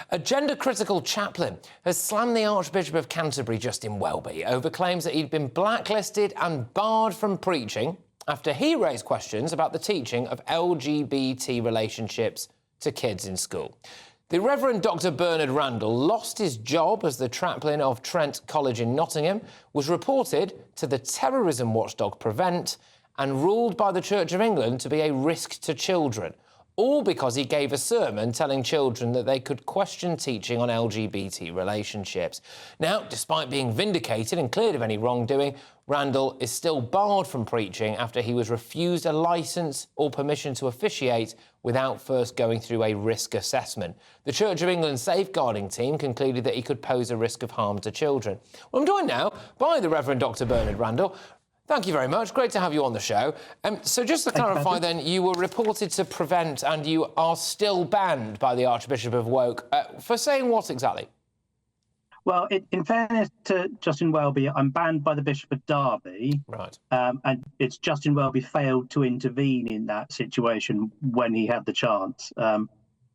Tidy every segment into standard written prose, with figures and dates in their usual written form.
A gender-critical chaplain has slammed the Archbishop of Canterbury, Justin Welby, over claims that he'd been blacklisted and barred from preaching after he raised questions about the teaching of LGBT relationships to kids in school. The Reverend Dr. Bernard Randall lost his job as the chaplain of Trent College in Nottingham, was reported to the terrorism watchdog Prevent, and ruled by the Church of England to be a risk to children, all because he gave a sermon telling children that they could question teaching on LGBT relationships. Now, despite being vindicated and cleared of any wrongdoing, Randall is still barred from preaching after he was refused a licence or permission to officiate without first going through a risk assessment. The Church of England safeguarding team concluded that he could pose a risk of harm to children. Well, I'm joined now by the Reverend Dr. Bernard Randall. Thank you very much. Great to have you on the show. So just to clarify then, you were reported to Prevent and you are still banned by the Archbishop of Woke. For saying what exactly? Well, in fairness to Justin Welby, I'm banned by the Bishop of Derby. Right. And it's Justin Welby failed to intervene in that situation when he had the chance.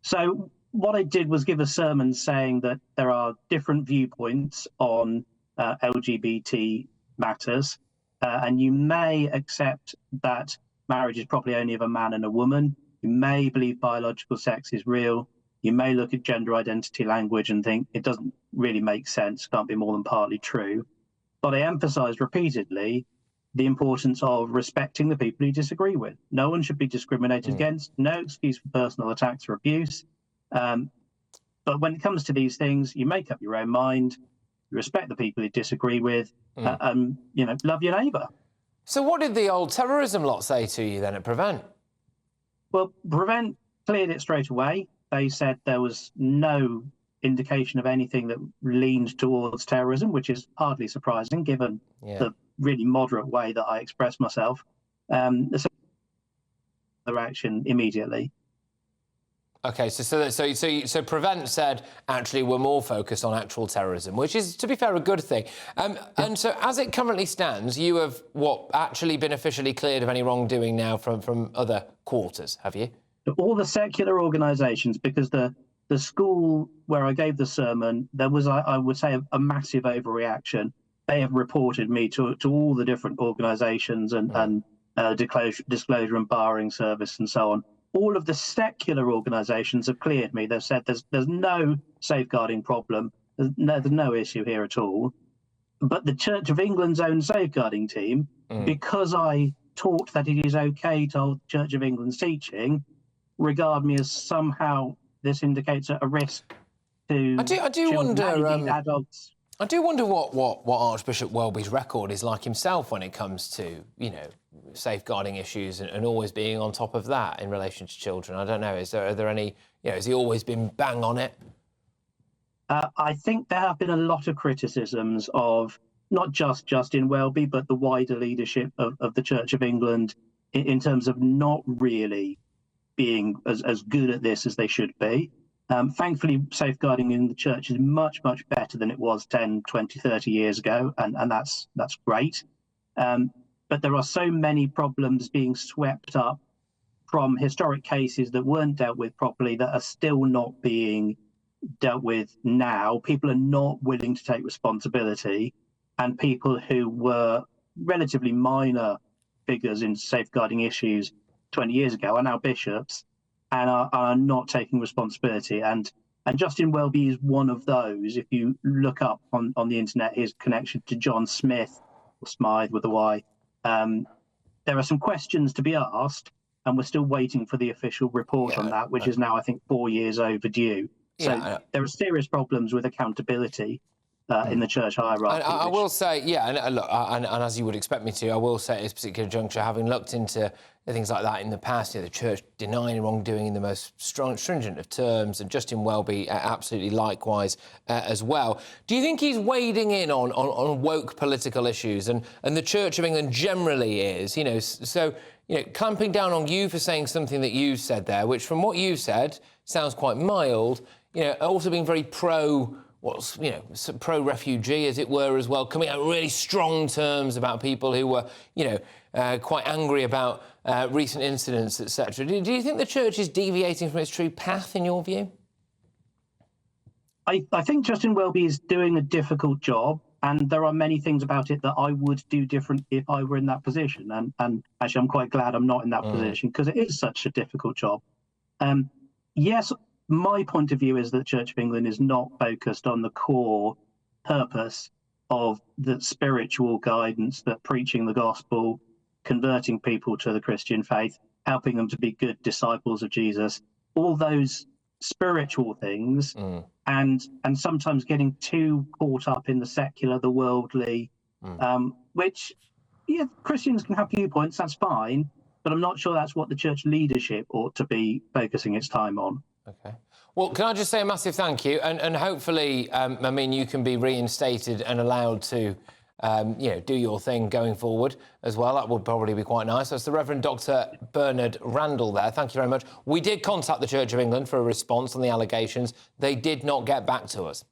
So what I did was give a sermon saying that there are different viewpoints on LGBT matters. And you may accept that marriage is probably only of a man and a woman. You may believe biological sex is real. You may look at gender identity language and think it doesn't really make sense, can't be more than partly true. But I emphasised repeatedly the importance of respecting the people you disagree with. No one should be discriminated against, no excuse for personal attacks or abuse. But when it comes to these things, you make up your own mind, you respect the people you disagree with, love your neighbour. So what did the old terrorism lot say to you then at Prevent? Well, Prevent cleared it straight away. They said there was no indication of anything that leaned towards terrorism, which is hardly surprising given the really moderate way that I express myself. So their action immediately. OK, so Prevent said, actually, we're more focused on actual terrorism, which is, to be fair, a good thing. And so as it currently stands, you have, actually been officially cleared of any wrongdoing now from other quarters, have you? All the secular organisations, because the school where I gave the sermon, there was, I would say, a massive overreaction. They have reported me to all the different organisations and disclosure and barring service and so on. All of the secular organisations have cleared me. They've said there's no safeguarding problem. There's no issue here at all. But the Church of England's own safeguarding team, because I taught that it is okay to hold the Church of England's teaching, regard me as somehow this indicates a risk to I do wonder, adults. I do wonder what Archbishop Welby's record is like himself when it comes to, safeguarding issues and always being on top of that in relation to children. I don't know. Are there any, has he always been bang on it? I think there have been a lot of criticisms of not just Justin Welby, but the wider leadership of the Church of England in terms of not really being as good at this as they should be. Thankfully, safeguarding in the church is much, much better than it was 10, 20, 30 years ago, and that's great. But there are so many problems being swept up from historic cases that weren't dealt with properly that are still not being dealt with now. People are not willing to take responsibility, and people who were relatively minor figures in safeguarding issues 20 years ago are now bishops and are not taking responsibility. And Justin Welby is one of those. If you look up on the internet his connection to John Smith, or Smythe with a Y, there are some questions to be asked, and we're still waiting for the official report on that, which is now, I think, 4 years overdue. So there are serious problems with accountability in the church hierarchy. I will say, and as you would expect me to, I will say at this particular juncture, having looked into things like that in the past, the church denying wrongdoing in the most stringent of terms, and Justin Welby absolutely likewise as well. Do you think he's wading in on woke political issues, and the Church of England generally is, clamping down on you for saying something that you said there, which from what you said sounds quite mild, also being very pro-refugee, as it were, as well, coming out in really strong terms about people who were, quite angry about recent incidents, etc. Do you think the church is deviating from its true path, in your view? I think Justin Welby is doing a difficult job, and there are many things about it that I would do different if I were in that position. And actually, I'm quite glad I'm not in that position, because it is such a difficult job. Yes, my point of view is that the Church of England is not focused on the core purpose of the spiritual guidance, that preaching the gospel, converting people to the Christian faith, helping them to be good disciples of Jesus, all those spiritual things, and sometimes getting too caught up in the secular, the worldly, which, yeah, Christians can have viewpoints, that's fine, but I'm not sure that's what the church leadership ought to be focusing its time on. Okay. Well, can I just say a massive thank you, and hopefully, I mean, you can be reinstated and allowed to, you know, do your thing going forward as well. That would probably be quite nice. That's the Reverend Dr. Bernard Randall there. Thank you very much. We did contact the Church of England for a response on the allegations. They did not get back to us.